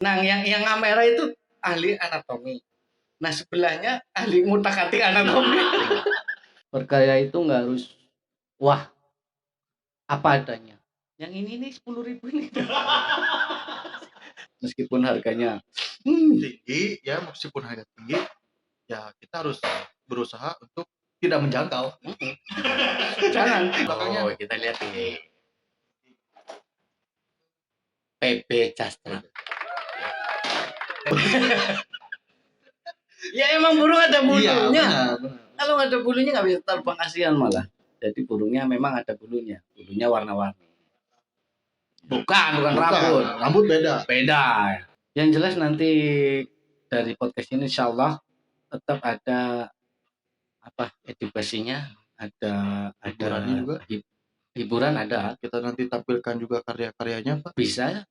Nah, yang kamera itu ahli anatomi. Nah, sebelahnya ahli ngutak-atik anatomi. Bergaya itu nggak harus wah apa adanya. Yang ini nih 10.000 ini. Meskipun harganya tinggi ya, meskipun harga tinggi ya kita harus berusaha untuk tidak menjangkau. jangan. Belakangnya. Oh, kita lihat di PB Castra. Ya emang burung ada bulunya. Iya, benar. Kalau nggak ada bulunya nggak bisa terbang, kasihan malah. Jadi burungnya memang ada bulunya. Bulunya warna-warni. Bukan rambut. Rambut beda. Beda. Yang jelas nanti dari podcast ini insya Allah tetap ada apa edukasinya, ada Hiburannya juga. Hiburan ada. Kita nanti tampilkan juga karya-karyanya, Pak. Bisa.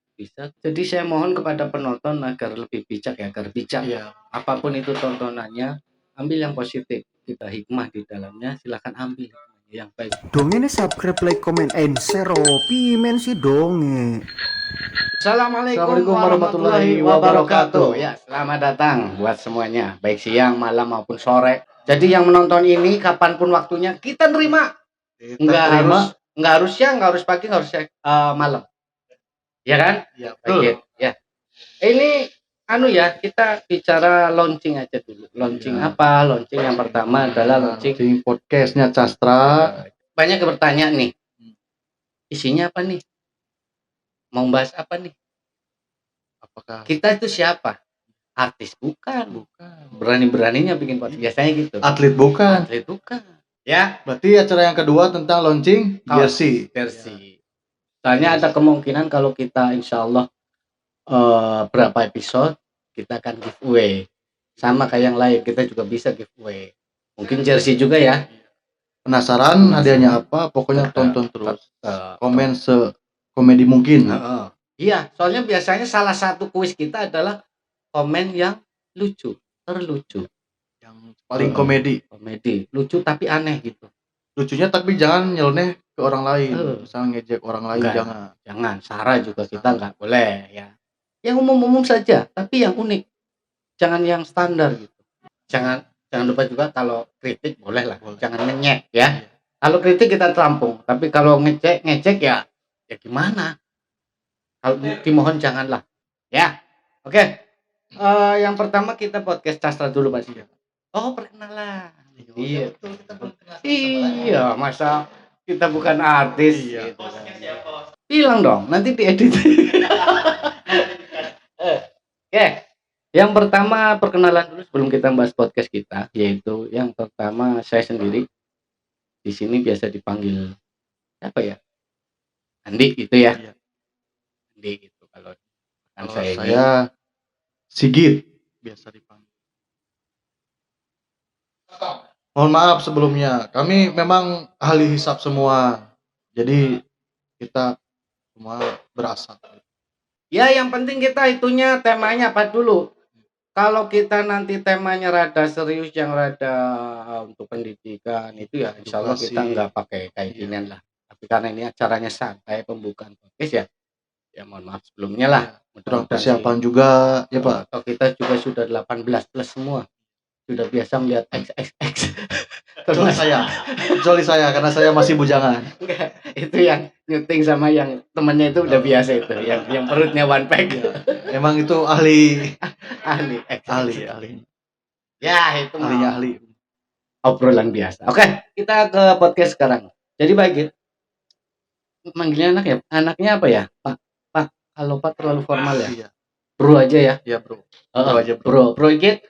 Jadi saya mohon kepada penonton agar lebih bijak ya, agar bijak. Iya. Apapun itu tontonannya, ambil yang positif. Kita hikmah di dalamnya, silakan ambil yang baik. Dong ini subscribe, like, comment, and share. Pimen sih dong. Assalamualaikum warahmatullahi wabarakatuh. Ya, selamat datang buat semuanya, baik siang, malam maupun sore. Jadi yang menonton ini kapanpun waktunya kita terima. Nggak harus siang, nggak harus pagi, nggak harus malam. Ya kan? Ya, betul. Ya. Ini kita bicara launching aja dulu. Launching ya. apa? Launching yang pertama adalah launching podcastnya Castra. Banyak yang bertanya nih. Isinya apa nih? Mau bahas apa nih? Apakah kita itu siapa? Artis bukan. Berani-beraninya bikin podcast biasanya gitu. Atlet bukan. Ya. Berarti acara yang kedua tentang launching jersey. Soalnya ada kemungkinan kalau kita insya Allah berapa episode kita akan giveaway. Sama kayak yang lain, kita juga bisa giveaway. Mungkin jersey juga ya. Penasaran hadiahnya apa? Pokoknya tonton terus. Komen sekomedi mungkin. Iya, soalnya biasanya salah satu kuis kita adalah komen yang terlucu. Yang paling komedi. Lucu tapi aneh gitu. Lucunya tapi jangan nyeleneh ke orang lain. Misalnya ngejek orang lain, jangan. Sarah juga kita nggak boleh ya. Yang umum-umum saja, tapi yang unik. Jangan yang standar gitu. Jangan lupa juga kalau kritik boleh lah. Jangan ngenyek ya. Kalau kritik kita tampung, tapi kalau ngecek ya gimana? Kalau dimohon janganlah. Ya. Oke. Yang pertama kita podcast Castra dulu Pak. Oh, perkenalan. Iya. Iya, masa kita bukan artis gitu. Bilang dong, nanti diedit. Oke. Yang pertama perkenalan dulu sebelum kita bahas podcast kita, yaitu yang pertama saya sendiri. Di sini biasa dipanggil apa ya? Andi gitu ya. Andi gitu kalau saya Sigit biasa dipanggil. Mohon maaf sebelumnya, kami memang ahli hisap semua. Jadi kita semua berasal. Ya, yang penting kita itunya temanya apa dulu. Kalau kita nanti temanya rada serius, yang rada untuk pendidikan itu ya insya Allah kita nggak pakai kayak ginian lah. Tapi karena ini acaranya santai pembukaan podcast ya. Ya mohon maaf sebelumnya lah. Kurang persiapan juga ya Pak. Atau kita juga sudah 18 plus semua. Sudah biasa melihat XXX. Kecuali saya karena saya masih bujangan. Enggak, itu yang nyuting sama yang temennya itu udah biasa itu, yang perutnya one pack. Emang itu ahli. Ya, itu ahli. Obrolan biasa. Oke, kita ke podcast sekarang. Jadi baik ya. Manggilnya anak ya? Anaknya apa ya? Pak. Kalau Pak terlalu formal ya. Iya. Bro aja ya. Iya, Bro. Bro Igit.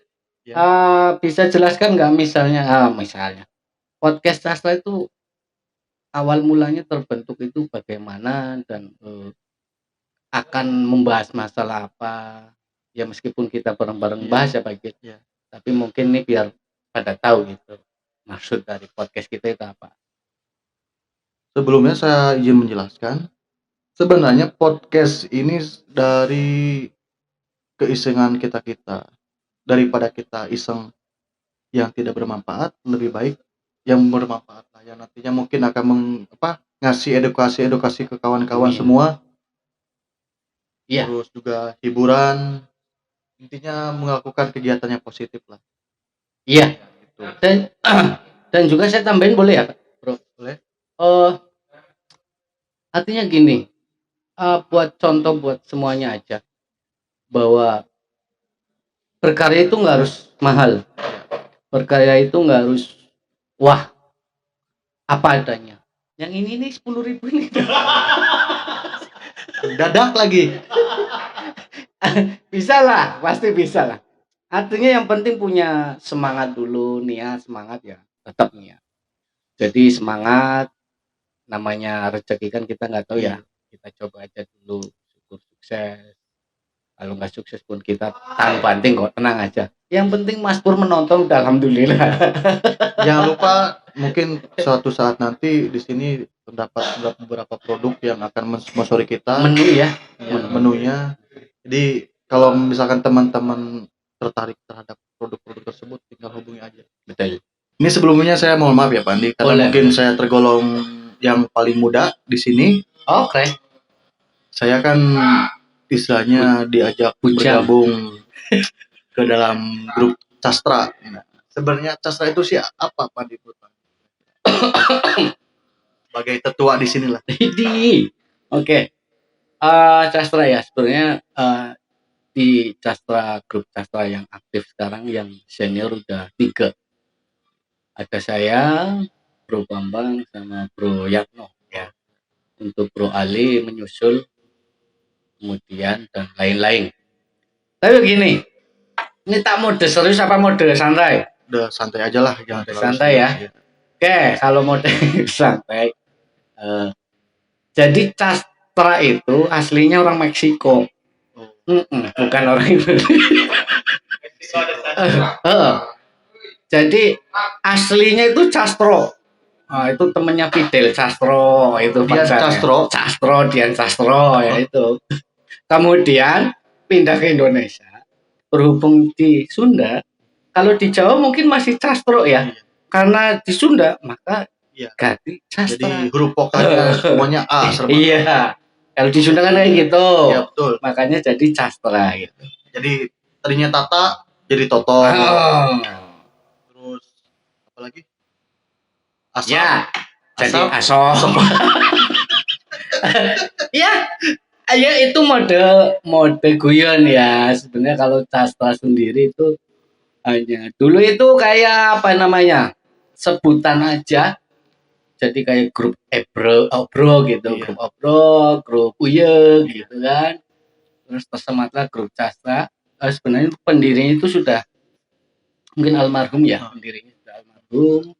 Bisa jelaskan nggak misalnya podcast Castra itu awal mulanya terbentuk itu bagaimana dan akan membahas masalah apa ya, meskipun kita bareng-bareng bahas ya Pak Igit. Tapi mungkin ini biar pada tahu gitu maksud dari podcast kita itu apa. Sebelumnya saya izin menjelaskan, sebenarnya podcast ini dari keisengan kita daripada kita iseng yang tidak bermanfaat, lebih baik yang bermanfaat lah, yang nantinya mungkin akan ngasih edukasi ke kawan-kawan semua Iya. terus juga hiburan, intinya melakukan kegiatan yang positif lah. Iya. Gitu. Dan juga saya tambahin boleh ya, Bro? Boleh? Artinya gini, buat contoh buat semuanya aja, bahwa berkarya itu nggak harus mahal, berkarya itu nggak harus wah apa adanya. Yang ini nih 10.000 nih. Dadak lagi. Bisa lah, pasti bisa lah. Artinya yang penting punya semangat dulu, niat, semangat ya, tetap niat. Jadi semangat, namanya rezeki kan kita nggak tahu ya. Kita coba aja dulu, syukur sukses. Kalau nggak sukses pun kita tahan banting kok, tenang aja. Yang penting Mas Pur menonton udah alhamdulillah. Jangan lupa mungkin suatu saat nanti di sini terdapat beberapa produk yang akan mensponsori kita. Menu ya. Menunya. Jadi kalau misalkan teman-teman tertarik terhadap produk-produk tersebut, tinggal hubungi aja. Betul. Ini sebelumnya saya mohon maaf ya Pak Andi, karena Boleh. mungkin saya tergolong yang paling muda di sini. Oke. Saya kan istilahnya diajak Bujang. bergabung ke dalam grup Castra. Nah, sebenarnya Castra itu sih apa Pak Andi? Sebagai tetua di sinilah. Oke. Castra ya, sebenarnya di Castra, grup Castra yang aktif sekarang yang senior udah 3. Ada saya, Bro Bambang sama Bro Yatno ya. Untuk Bro Ali menyusul, kemudian dan lain-lain. Tapi begini, ini tak mode serius apa mode santai? Udah santai aja lah, jangan Mode terlalu santai ya. serius. Oke, kalau mode santai. Jadi Castra itu aslinya orang Meksiko. Bukan orang Indonesia. Jadi aslinya itu Castro. Itu temennya Fidel Castro, itu Dian Castro. Dian Castro ya itu. Kemudian pindah ke Indonesia. Berhubung di Sunda, kalau di Jawa mungkin masih Castro ya. Karena di Sunda maka ganti Castra. Jadi huruf vokalnya semuanya A. Iya. Kalau di Sunda kan kayak gitu. Iya betul. Makanya jadi Castra gitu. Jadi tadinya Tata jadi Toto. Terus apa lagi? Asap. Ya. Jadi Asop. Ya itu mode guyon ya. Sebenarnya kalau Castra sendiri itu hanya dulu itu kayak apa namanya? Sebutan aja. Jadi kayak grup Obro gitu, grup Obro, grup Uyeng gitu kan. Terus tersematlah grup Castra. Sebenarnya pendirinya itu sudah mungkin almarhum ya, pendirinya sudah almarhum.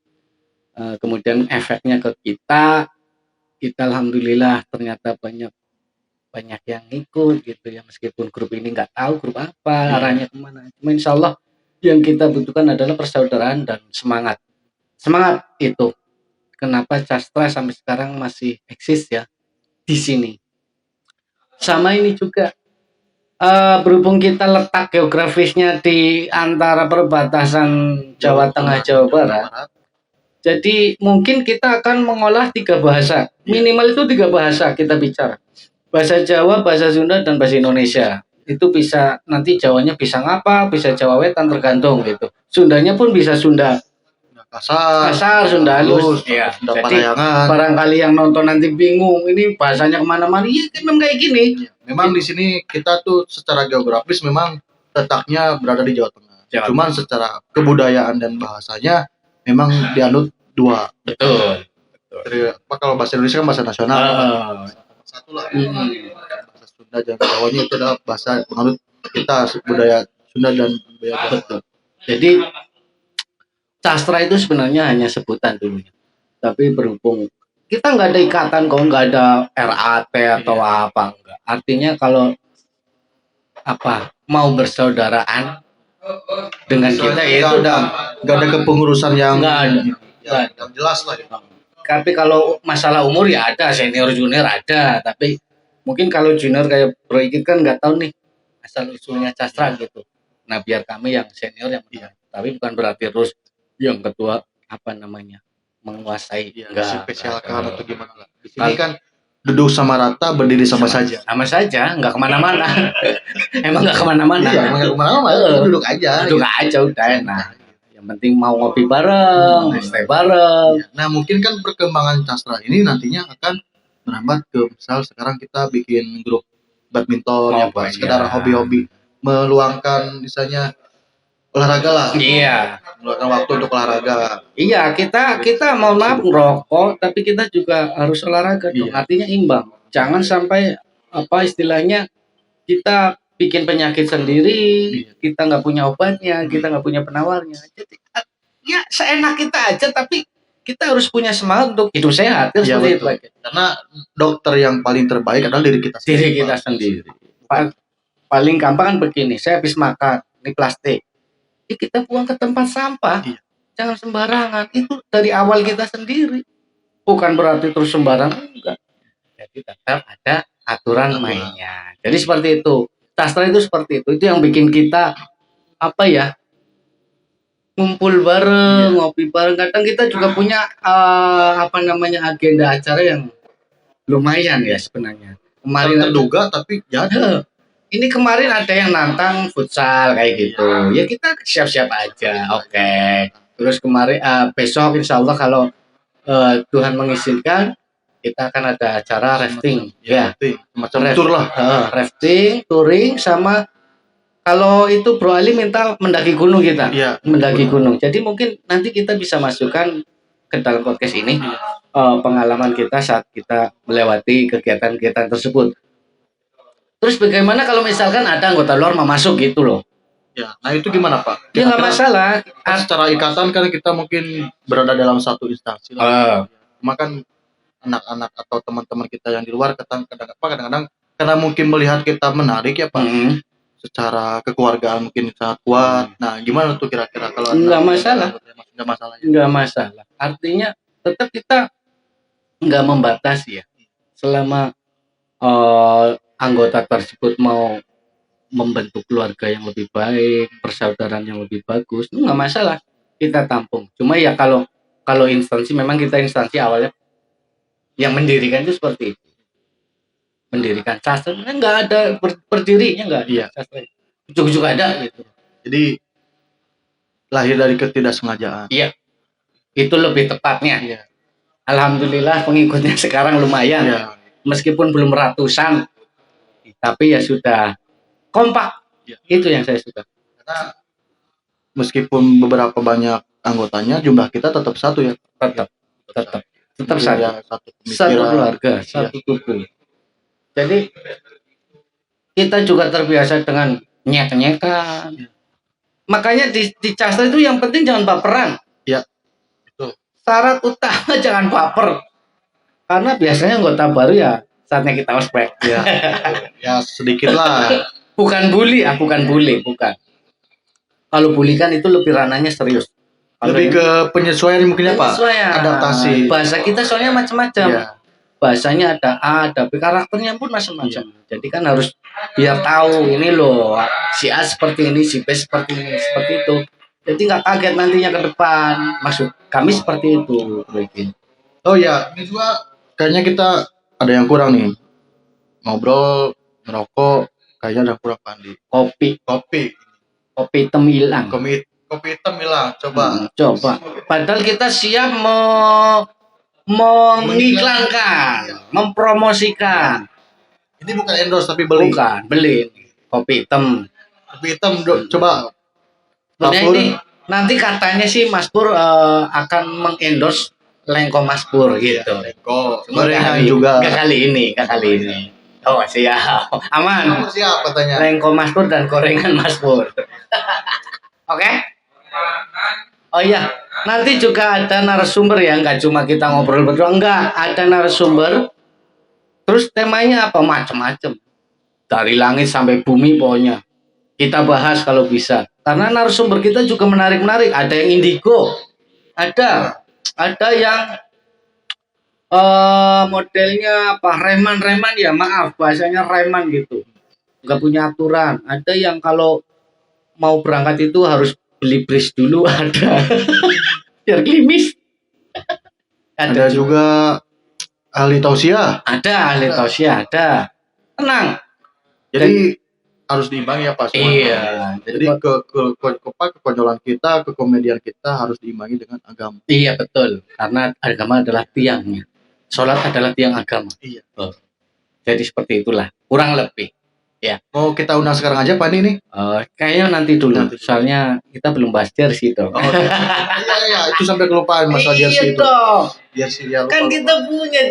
Kemudian efeknya ke kita alhamdulillah ternyata banyak yang ikut gitu ya, meskipun grup ini nggak tahu grup apa, arahnya kemana. Cuma insya Allah yang kita butuhkan adalah persaudaraan dan semangat itu. Kenapa Castra sampai sekarang masih eksis ya di sini. Sama ini juga berhubung kita letak geografisnya di antara perbatasan Jawa Tengah Jawa Barat. Jadi mungkin kita akan mengolah 3 bahasa. Minimal itu 3 bahasa kita bicara. Bahasa Jawa, bahasa Sunda, dan bahasa Indonesia. Itu bisa, nanti Jawanya bisa ngapa, bisa Jawa Wetan tergantung gitu. Sundanya pun bisa Sunda kasar, Sunda halus. Ya. Sunda Jadi Parayangan. barangkali yang nonton nanti bingung, ini bahasanya kemana-mana. Iya, memang kayak gini. Memang di sini kita tuh secara geografis memang letaknya berada di Jawa Tengah. Cuman secara kebudayaan dan bahasanya memang dianut 2. Betul. Kalau bahasa Indonesia kan bahasa nasional. Satu lah. Bahasa Sunda dan Jawanya itu adalah bahasa penganut kita, budaya Sunda dan budaya Jawa. Betul. Jadi Castra itu sebenarnya hanya sebutan dulunya. Tapi berhubung kita nggak ada ikatan kok, nggak ada RAT atau apa enggak. Artinya kalau mau bersaudaraan dengan kita ya itu udah nggak ada kepengurusan yang jelas lah. Tapi kalau masalah umur ya ada, senior junior ada, tapi mungkin kalau junior kayak Bro Ikit kan nggak tahu nih asal usulnya Castra gitu. Nah biar kami yang senior yang tapi bukan berarti terus yang ketua menguasai spesialkan atau gimana lah. Di sini kan duduk sama rata, berdiri sama saja. Sama saja, nggak kemana-mana. Emang nggak kemana-mana. Iya, emang nggak kemana-mana, duduk aja. Duduk aja udah enak. Yang penting mau ngopi bareng, stay bareng. Nah, mungkin kan perkembangan sastra ini nantinya akan merambat ke misal sekarang kita bikin grup badminton ya Pak, sekedar hobi-hobi, meluangkan misalnya olahraga lah. Iya. Meluangkan waktu untuk olahraga. Iya, kita mau maaf ngerokok, tapi kita juga harus olahraga dong. Artinya imbang. Jangan sampai apa istilahnya kita bikin penyakit sendiri, kita nggak punya obatnya, kita nggak punya penawarnya. Jadi ya seenak kita aja, tapi kita harus punya semangat untuk hidup sehat. Ya, Seperti betul. itu. Karena dokter yang paling terbaik adalah diri kita sendiri. Diri kita sendiri. Paling gampang kan begini, saya habis makan, ini plastik. Kita buang ke tempat sampah. Iya. Jangan sembarangan. Itu dari awal kita sendiri. Bukan berarti terus sembarangan, enggak. Jadi tetap ada aturan mainnya. Jadi seperti itu. Sastra itu seperti itu. Itu yang bikin kita apa ya? Ngumpul bareng, ngopi bareng. Kadang kita juga punya agenda acara yang lumayan ya sebenarnya. Kemarin terduga tapi jadi. Ini kemarin ada yang nantang futsal kayak gitu. Ya kita siap-siap aja. Oke. Terus kemarin besok insya Allah kalau Tuhan mengizinkan kita akan ada acara rafting. Ya. Macam tour lah. Rafting, touring sama kalau itu Bro Ali minta mendaki gunung kita. Iya. Mendaki gunung. Jadi mungkin nanti kita bisa masukkan ke dalam podcast ini pengalaman kita saat kita melewati kegiatan-kegiatan tersebut. Terus bagaimana kalau misalkan ada anggota luar mau masuk gitu loh? Ya, nah itu gimana Pak? Ya nggak masalah. Secara ikatan kan kita mungkin berada dalam satu instansi lah. Cuma kan anak-anak atau teman-teman kita yang di luar kadang-kadang karena mungkin melihat kita menarik ya Pak. Secara kekeluargaan mungkin sangat kuat. Nah, gimana tuh kira-kira kalau nggak masalah. Nggak masalah. Ya? Nggak masalah. Artinya tetap kita nggak membatasi ya. Selama anggota tersebut mau membentuk keluarga yang lebih baik, persaudaraan yang lebih bagus, itu nggak masalah, kita tampung. Cuma ya kalau instansi memang kita instansi awalnya yang mendirikan itu seperti itu, mendirikan sastra nggak ada berdirinya nggak ada. Sastra ujuk-ujuk ada gitu. Jadi lahir dari ketidaksengajaan. Iya, itu lebih tepatnya. Iya. Alhamdulillah pengikutnya sekarang lumayan, meskipun belum ratusan. Tapi ya sudah kompak. Itu yang saya suka. Karena meskipun beberapa banyak anggotanya, jumlah kita tetap satu ya. Tetap satu keluarga, satu tubuh. Jadi kita juga terbiasa dengan nyek-nyekan. Makanya di sastra itu yang penting jangan baperan. Ya. Betul. Syarat utama jangan baper. Karena biasanya anggota baru ya saatnya kita ospek. Ya. Ya sedikit lah. bukan bully. Kalau bully kan itu lebih ranahnya serius. Lebih ke penyesuaian mungkin ya Pak. Adaptasi. Bahasa kita soalnya macam-macam. Ya. Bahasanya ada A, ada B, karakternya pun macam-macam. Jadi kan harus biar tahu ini loh, si A seperti ini, si B seperti ini, seperti itu. Jadi nggak kaget nantinya ke depan. Maksud kami seperti itu. Oh ya, ini juga kayaknya kita ada yang kurang nih. Ngobrol, ngerokok, kayaknya ada kurang Pandi. Kopi hitam hilang. Kopi hitam hilang. Coba. Padahal kita siap mengiklankan, mempromosikan. Ini bukan endorse tapi beli. Bukan, beli kopi hitam. Coba. Ini nanti katanya sih Mas Pur akan mengendorse Lengko Mas Pur gitu. Lengko. Gorengan juga. Gak kali ini. Oh siap, aman. Siap katanya. Lengko Mas Pur dan gorengan Mas Pur. Oke? Oh iya, nanti juga ada narasumber ya, nggak cuma kita ngobrol berdua, enggak, ada narasumber. Terus temanya apa? Macam-macam. Dari langit sampai bumi pokoknya. Kita bahas kalau bisa. Karena narasumber kita juga menarik-menarik. Ada yang indigo, ada yang modelnya apa reman ya, maaf bahasanya reman gitu, nggak punya aturan. Ada yang kalau mau berangkat itu harus beli bris dulu, ada biar klimis. Ada juga ahli tausiah. Ada ahli tausiah, ada. Tenang. Jadi harus diimbangi ya Pak semuanya. Iya. Jadi kekonyolan kita, kekomedian kita harus diimbangi dengan agama. Iya betul, karena agama adalah tiangnya. Sholat adalah tiang agama. Iya. Oh. Jadi seperti itulah, kurang lebih. Mau kita undang sekarang aja Pak ini nih. Kayaknya nanti dulu, Nanti dulu. Soalnya kita belum bahas jersey dong. Iya, itu sampai kelupaan masalah jersey itu. dong. Jersey ya lupa. Kan kita punya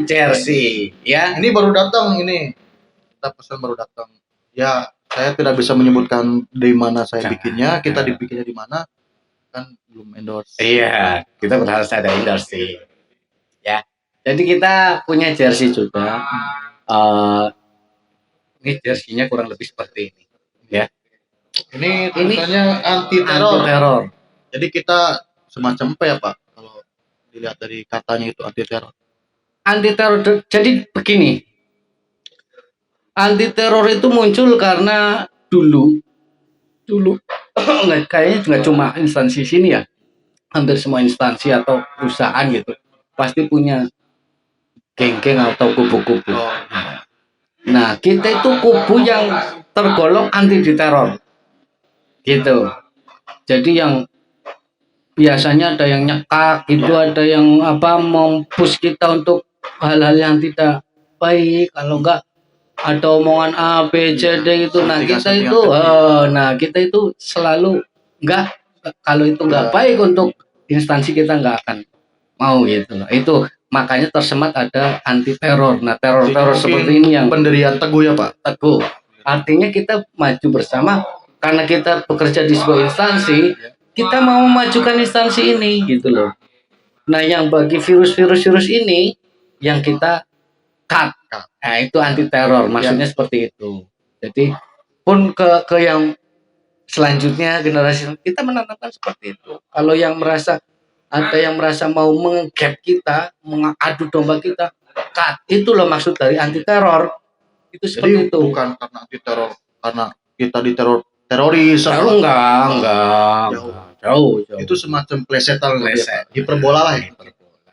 jersey, ya. Ini baru datang ini. Kita pesan baru datang. Ya, saya tidak bisa menyebutkan di mana saya Jangan. bikinnya, kita dibikinnya di mana. Kan belum endorse. Iya, kita berharap ada endorse. Ya. Jadi kita punya jersey juga. Ini jersinya kurang lebih seperti ini. Ya. Ini tulisannya anti teror. Anti-teror. Jadi kita semacam apa ya Pak? Kalau dilihat dari katanya itu anti teror. Anti-teror. Jadi begini. Anti-teror itu muncul karena dulu kayaknya nggak cuma instansi sini ya. Hampir semua instansi atau perusahaan gitu pasti punya geng-geng atau kubu-kubu. Nah, kita itu kubu yang tergolong anti diteror. Gitu. Jadi yang biasanya ada yang nyekak gitu, ada yang mempush kita untuk hal-hal yang tidak baik, kalau enggak ada omongan A, B, C, D gitu. Nah, kita itu selalu enggak, kalau itu enggak baik untuk instansi kita enggak akan mau gitu. Itu makanya tersemat ada anti teror. Nah, teror seperti ini yang pendirian teguh ya Pak. Teguh. Artinya kita maju bersama karena kita bekerja di sebuah instansi, kita mau memajukan instansi ini gitu loh. Nah, yang bagi virus-virus ini yang kita cut. Nah, itu anti teror, maksudnya seperti itu. Jadi pun ke yang selanjutnya generasi kita menanamkan seperti itu. Kalau yang merasa ada yang merasa mau menggap kita, mengadu domba kita, cut. Itu loh maksud dari anti teror. Itu seperti Jadi itu. bukan karena anti teror, karena kita diteror teroris. Enggak. Jauh. Itu semacam plesetan, Pleset. hiperbola lah ya.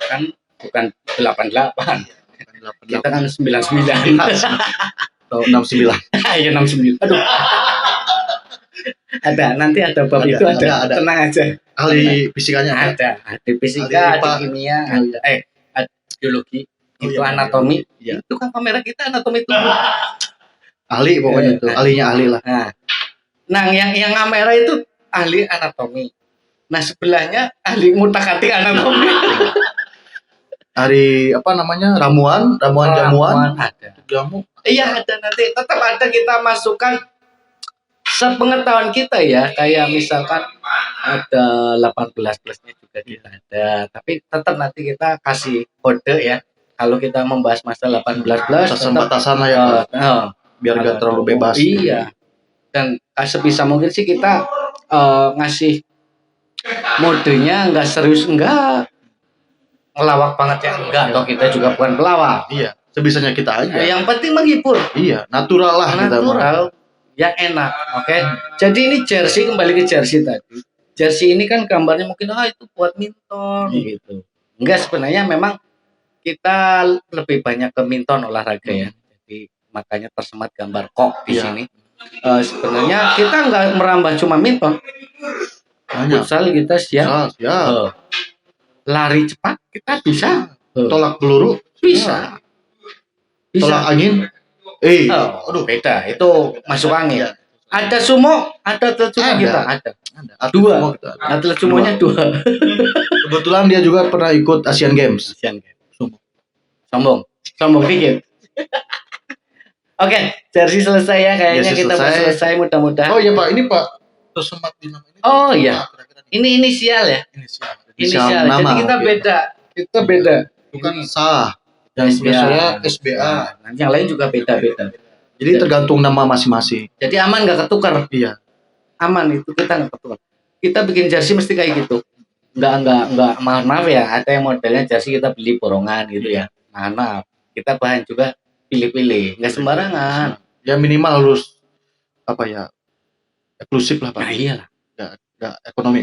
Kan bukan 88. Kita kan 99. Atau 69. Ayo 69. Aduh. Nanti ada bab itu ada. Tenang aja. Ahli fisikanya ada. Ahli fisika, ahli kimia, ada biologi, itu anatomi. Iya. Itu kan kamera kita anatomi tubuh. Ahli pokoknya itu, ahlinya ahli lah. Nah, yang kamera itu ahli anatomi. Nah, sebelahnya ahli ngutak-atik anatomi. Ahli ramuan jamuan. Ada. Jamu. Iya, ada nanti. Tetap ada kita masukkan sepengetahuan kita ya. Kayak misalkan ada 18 plusnya juga kita ada. Tapi tetap nanti kita kasih kode ya. Kalau kita membahas masalah 18 plus, batasan lah ya. Biar gak terlalu bebas. Iya. Dan sebisa mungkin sih kita ngasih modenya nggak serius, enggak ngelawak banget ya, enggak. Atau kita juga bukan pelawak. Iya, sebisanya kita aja. Yang penting menghibur. Iya, natural lah. Natural, yang enak. Oke. Jadi ini jersey, kembali ke jersey tadi. Jersey ini kan gambarnya mungkin itu buat minton gitu. Enggak, sebenarnya memang kita lebih banyak ke minton olahraga ya. Jadi makanya tersemat gambar kok di sini. Sebenarnya kita nggak merambah cuma minton. Futsal kita siap. Lari cepat kita bisa. Tolak peluru bisa. Tolak angin. Beda. Itu masuk angin. Ada sumo, ada atlet sumo kita. Ada. Dua. Atlet sumonya 2. Kebetulan dia juga pernah ikut Asian Games. Sombong dikit. Oke, jersey selesai ya kayaknya. Kita selesai mudah-mudahan. Oh iya Pak, ini Pak tersemat di nama ini. Oh iya. Ini inisial ya. Inisial. Nama, jadi kita beda. Kita beda. Bukan sah. Dan SBA. SBA. Nah, yang lain juga beda-beda. Jadi tergantung nama masing-masing. Jadi aman nggak ketukar. Iya. Aman itu kita nggak ketukar. Kita bikin jersey mesti kayak gitu. Nggak maaf ya. Ada yang modelnya jersey kita beli borongan gitu ya. Maaf. Kita bahan juga pilih-pilih. Nggak sembarangan. Ya minimal harus eksklusif lah Pak. Nah iyalah. Nggak ekonomi.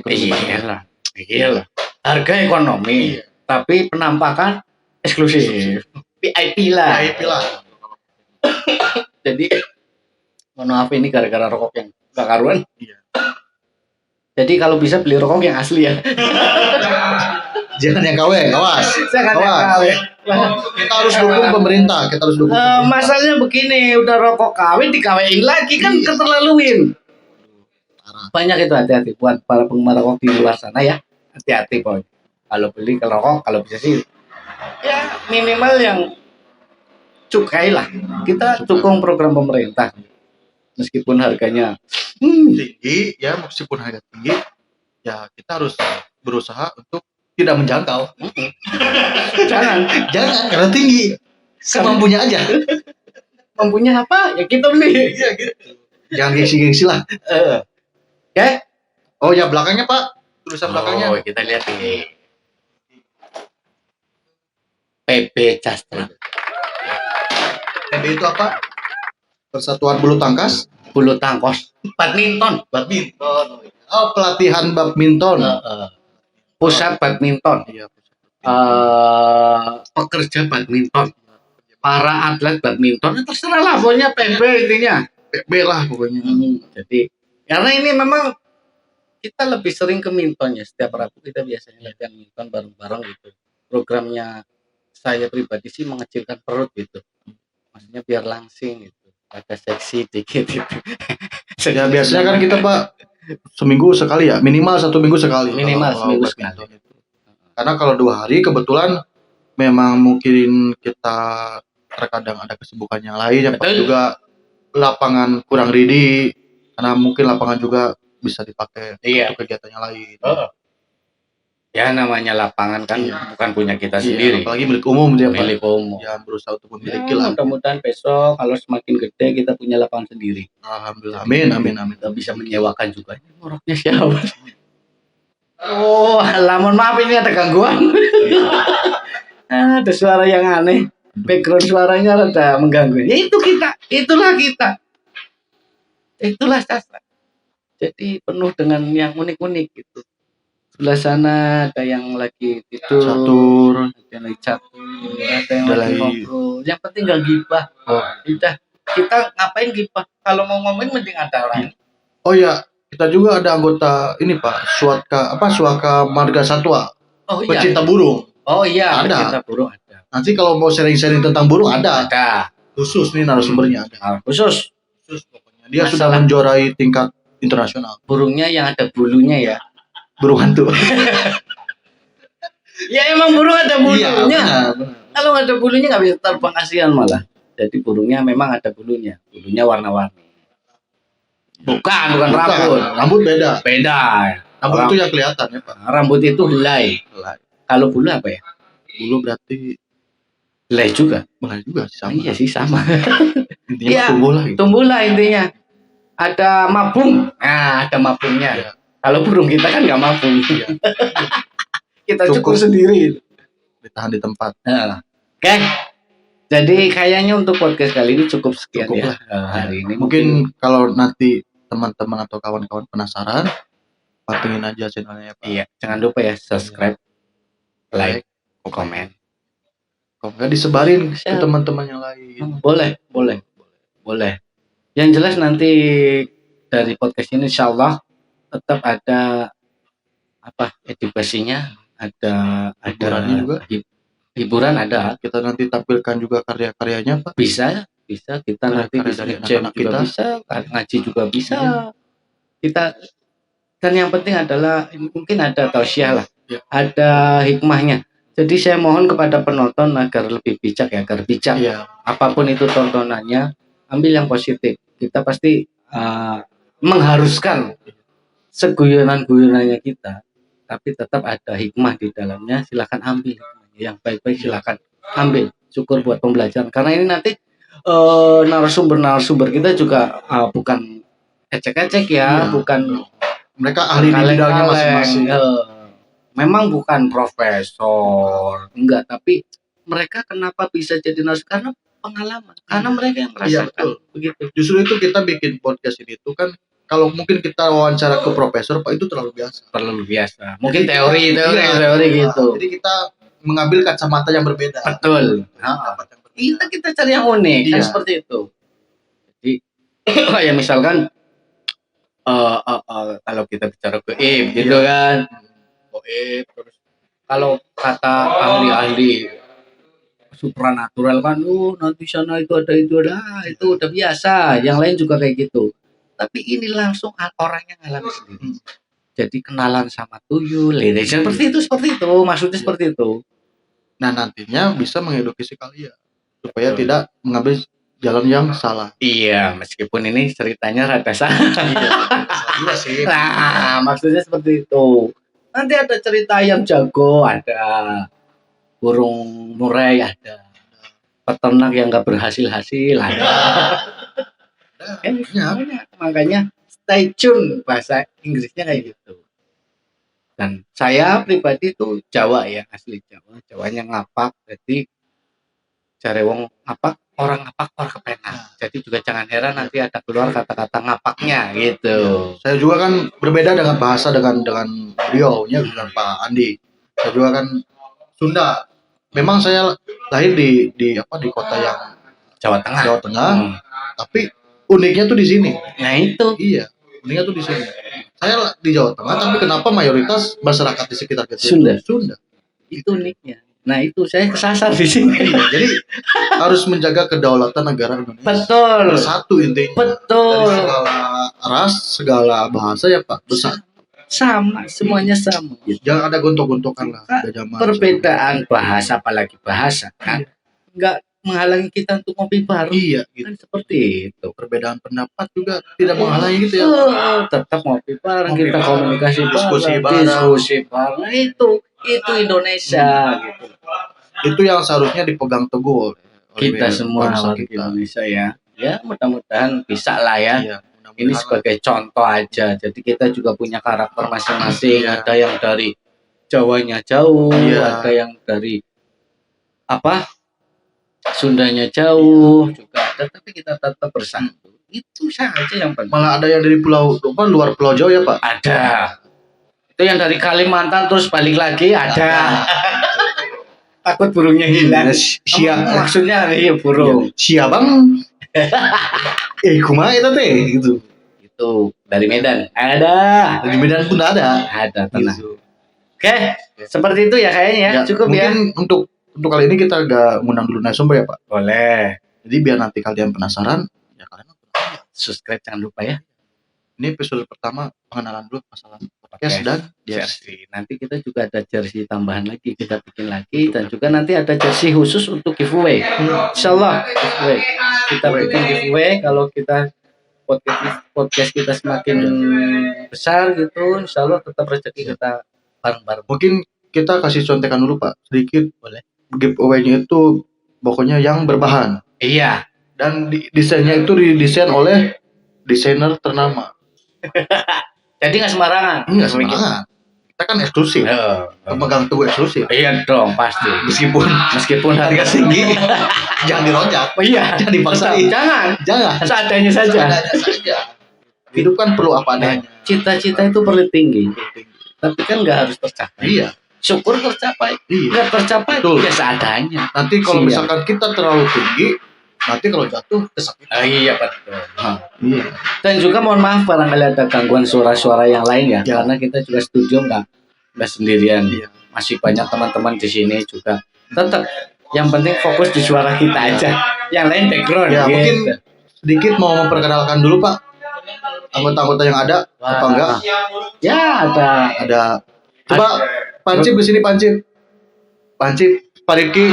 Iyalah. Harga ekonomi. Tapi penampakan eksklusif. VIP lah. VIP lah. Jadi mohon maaf ini gara-gara rokok yang gak karuan. Iya. Jadi kalau bisa beli rokok yang asli ya. Jangan yang KW, awas. Jangan yang Awas. KW. Kita harus dukung pemerintah, kita harus dukung. Masalahnya begini, udah rokok KW dikawin lagi kan keterlaluin. Banyak itu, hati-hati buat para penggemar rokok di luar sana ya. Hati-hati boy. Kalau beli ke rokok, kalau bisa sih ya minimal yang cukai lah. Kita dukung program pemerintah. Meskipun harganya Tinggi ya, meskipun harga tinggi ya kita harus berusaha untuk tidak menjangkau. jangan Karena tinggi. Semampunya aja. mampunya apa ya kita beli. Iya gitu. Jangan gengsi-gengsi lah. Oke. Oh ya, belakangnya Pak. Tulisan belakangnya. Oh, kita lihat ini. PB Castra. PB itu apa? Persatuan Bulu Tangkas. Bulu tangkos. Badminton. Oh, pelatihan badminton. Pusat badminton. Iya. Pekerja badminton. Para atlet badminton. Terserah lah pokoknya PB intinya. PB lah pokoknya. Jadi karena ini memang kita lebih sering ke minton ya. Setiap Rabu kita biasanya latihan minton bareng-bareng gitu. Programnya saya pribadi sih mengecilkan perut gitu. Maksudnya biar langsing gitu. Ada seksi dikit gitu. Ya biasanya kan kita Pak seminggu sekali ya, minimal 1 minggu sekali. Minimal kalau seminggu badminton itu. Karena kalau 2 hari kebetulan memang mungkin kita terkadang ada kesibukan yang lain, yang Betul. juga lapangan kurang ready, karena mungkin lapangan juga bisa dipakai Iya. untuk kegiatan yang lain. Ya namanya lapangan kan bukan punya kita Iya, sendiri. apalagi milik umum dia Pak. Milik umum. Ya berusaha untuk Ya, memiliki lah. mudah-mudahan besok kalau semakin gede kita punya lapangan sendiri. Alhamdulillah. Amin. Kita bisa menyewakan juga. Ini moroknya siapa? Oh, mohon maaf ini ada gangguan. Ada suara yang aneh. Background suaranya rada mengganggu. Ya itu kita, itulah kita. Itulah sastra. Jadi penuh dengan yang unik-unik gitu. Sebelah sana ada yang lagi tidur, ada yang lagi catur, ada yang Ada lagi lagi. ngobrol. Yang penting gak gibah. Udah, kita ngapain gibah? Kalau mau ngomongin mending ada orang. Oh ya, kita juga ada anggota ini Pak, Suaka Marga Satwa, Oh iya. pecinta burung. Oh iya, Ada. pecinta burung ada. Nanti kalau mau sharing-sharing tentang burung ada. Ada. Khusus nih narasumbernya ada. Khusus Khusus pokoknya. Dia sudah Masalah. menjuarai tingkat internasional. burungnya yang ada bulunya ya. Burung hantu. Ya emang burung ada bulunya. benar. Kalau nggak ada bulunya nggak bisa terbang, kasihan malah. Jadi burungnya memang ada bulunya. Bulunya warna-warni. Bukan rambut. Rambut beda. Beda. Rambut Orang- itu yang kelihatan ya Pak. Rambut itu helai. Kalau bulu apa ya? Bulu berarti Helai juga. mulai juga sih sama. Iya sih sama. Intinya Iya. tumbuh lah gitu. Tumbuhlah intinya. Ada mabung. Nah, ada mabungnya. Iya. Kalau burung kita kan nggak mabung. Iya. Kita Cukup. cukur sendiri. Ditahan di tempat. Nah, oke. Jadi kayaknya untuk podcast kali ini cukup sekian Cukup ya. lah. Hari ini Mungkin kalau nanti teman-teman atau kawan-kawan penasaran, pantengin aja channelnya ya Pak. iya, jangan lupa ya subscribe, like, komen. Kalau nggak disebarin ke Siap. teman-teman yang lain. Boleh. Yang jelas nanti dari podcast ini insya Allah tetap ada edukasinya, ada Hiburannya juga. hiburan ada. Kita nanti tampilkan juga karya-karyanya Pak. Bisa kita nanti Karya-karya bisa dari jam anak-anak juga kita. bisa, ngaji juga bisa. Kita dan yang penting adalah mungkin ada tausiah lah, Ya. ada hikmahnya. Jadi saya mohon kepada penonton agar lebih bijak ya, agar bijak. Iya. Apapun itu tontonannya, ambil yang positif. Kita pasti mengharuskan seguyonan-guyonannya kita, tapi tetap ada hikmah di dalamnya. Silakan ambil yang baik-baik, silakan ambil. Syukur buat pembelajaran. Karena ini nanti narasumber kita juga bukan ecek-ecek ya, Iya. bukan Mereka ahli di bidangnya kaleng-kaleng. masing-masing. Memang bukan profesor, enggak, tapi mereka kenapa bisa jadi narasumber? Karena pengalaman, karena mereka yang Iya, merasakan. betul. Begitu. Justru itu kita bikin podcast ini tuh kan kalau mungkin kita wawancara ke profesor Pak itu terlalu biasa. Terlalu biasa. Mungkin Jadi teori kita- iya, gitu. Jadi kita mengambil kacamata yang berbeda. Betul. Pendapat yang berbeda. Kita cari yang unik kan Iya. seperti itu. Jadi ya misalkan kalau kita bicara gaib gitu kan, gaib terus kalau kata ahli-ahli supranatural kan, nanti sana itu ada itu udah biasa. Yang lain juga kayak gitu. Tapi ini langsung orang yang ngalami sendiri. Jadi kenalan sama tuyul, seperti itu, maksudnya seperti itu. Nah, nantinya bisa mengedukasi kalian supaya tidak mengambil jalan yang salah. Iya, meskipun ini ceritanya rada salah. Iya, salah sih. Nah, maksudnya seperti itu. Nanti ada cerita ayam jago, ada burung murai, ada peternak yang nggak berhasil-hasil, ada. Makanya stay tune, bahasa Inggrisnya kayak gitu. Dan saya pribadi itu Jawa ya, asli Jawa, Jawanya ngapak, jadi cari wong ngapak, orang kepenak. Jadi juga jangan heran nanti ada keluar kata-kata ngapaknya gitu. Saya juga kan berbeda dengan bahasa dengan beliau nya dengan Pak Andi. Saya juga kan Sunda. Memang saya lahir di kota yang Jawa Tengah. Tapi uniknya tuh di sini. Nah itu. Iya, uniknya tuh di sini. Saya di Jawa Tengah, tapi kenapa mayoritas masyarakat di sekitar kita Sunda? Itu uniknya. Nah itu saya kesasar di sini. Jadi harus menjaga kedaulatan negara Indonesia. Betul. Bersatu intinya. Betul. Dari segala ras, segala bahasa ya Pak, bersatu. Sama, semuanya sama. Jangan ada gontok-gontokan lah. Perbedaan bahasa, apalagi bahasa kan, nggak menghalangi kita untuk ngopi bareng. Iya, gitu. Kan seperti itu. Perbedaan pendapat juga tidak menghalangi gitu ya. Tetap ngopi bareng, kita komunikasi diskusi bareng. Nah, itu Indonesia gitu. Itu yang seharusnya dipegang teguh oleh kita semua warga Indonesia ya. Ya, mudah-mudahan bisa lah ya. Iya, ini sebagai contoh aja. Jadi kita juga punya karakter masing-masing. Iya. Ada yang dari Jawanya jauh, ada yang dari Sundanya jauh juga ada, tapi kita tetap bersatu. Itu saja yang penting. Malah ada yang dari luar Pulau Jawa ya Pak? Ada. Itu yang dari Kalimantan terus balik lagi ada. Takut burungnya hilang. Maksudnya iya burung. Bang. Kumaha itu teh gitu. Itu dari Medan. Ada. Dari Medan pun ada. Ada tenang. Gitu. Oke, seperti itu ya kayaknya ya. Cukup mungkin ya. Untuk kali ini kita agak ngundang dulu narasumber ya Pak. Boleh. Jadi biar nanti kalian penasaran, ya kalian subscribe jangan lupa ya. Ini episode pertama pengenalan dulu masalah podcast dan jersey. Nanti kita juga ada jersey tambahan lagi, kita bikin lagi, dan juga nanti ada jersey khusus untuk giveaway. Insyaallah giveaway. Kita bikin giveaway kalau kita podcast kita semakin besar gitu, insyaallah tetap rezeki kita bareng-bareng. Mungkin kita kasih contekan dulu Pak, sedikit. Boleh. Giveaway-nya itu pokoknya yang berbahan. Iya. Dan desainnya itu didesain oleh desainer ternama. Jadi nggak sembarangan. Nggak sembarangan. Kita kan eksklusif. Pemegang teguh eksklusif. Iya dong pasti. Meskipun harga tinggi, jangan dirojak. Iya. Jangan dipaksain. Jangan. Seadanya Seadanya saja. Hidup kan perlu apa adanya. Cita-cita itu perlu tinggi. Tapi kan nggak harus tercapai. Iya. Syukur tercapai. Iya. Nggak tercapai ya seadanya. Nanti kalau misalkan kita terlalu tinggi, nanti kalau jatuh kesakitan. Iya betul. Iya. Dan juga mohon maaf barangkali ada gangguan suara-suara yang lain ya. Karena kita juga studio nggak sendirian. Iya. Masih banyak teman-teman di sini juga. Tetap yang penting fokus di suara kita aja. Yang lain background. Ya gitu. Mungkin sedikit mau memperkenalkan dulu Pak anggota-anggota yang ada. Apa enggak? Ya ada. Coba Pancip di sini Pancip, Pak Rifki,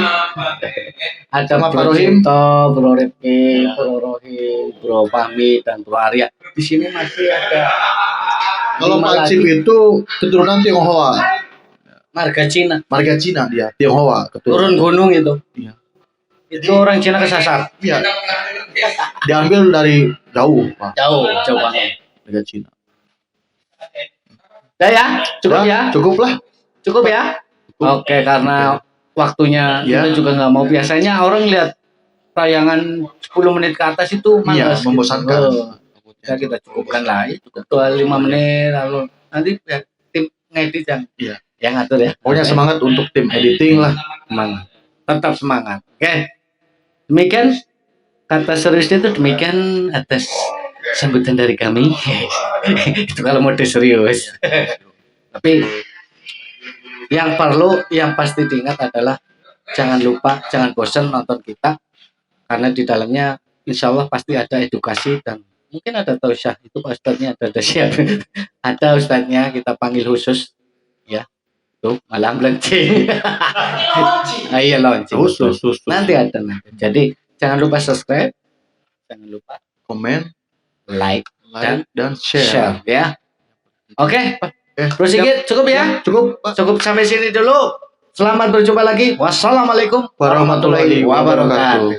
ada sama Pak Rohim, Bro Rifki, Bro Rohim, Bro Fahmi dan Bro Arya. Di sini masih ada. Kalau Pancip itu keturunan Tionghoa. Marga Cina dia, Tionghoa. Turun gunung itu. Iya. Itu orang Cina kesasar. Iya. Diambil dari jauh, Pak. Jauh banget. Marga Cina. Udah ya, cukup ya. Cukup ya. Oke, karena waktunya kita juga nggak mau. Biasanya orang lihat tayangan 10 menit ke atas itu malas. Iya, membosankan. Ya kita cukupkan lah. Cukup 5 menit lalu nanti ya, tim ngedit yang Yang ngatur ya. Pokoknya semangat untuk tim editing lah. Semangat. Tetap semangat. Oke. Demikian kata seriusnya itu demikian atas sambutan dari kami. Itu kalau mode serius. Tapi yang pasti diingat adalah jangan lupa, jangan bosan nonton kita karena di dalamnya insya Allah pasti ada edukasi dan mungkin ada tausiah. Itu Pak Ustadznya ada siap. Ada Ustadznya kita panggil khusus ya. Tuh malam launching. Iya launching. Khusus. Nanti ada nanti. Jadi jangan lupa subscribe, jangan lupa Komen, like dan share. ya. Oke, Bro Sigit cukup ya? Cukup, Pak. Cukup sampai sini dulu. Selamat berjumpa lagi. Wassalamualaikum warahmatullahi wabarakatuh.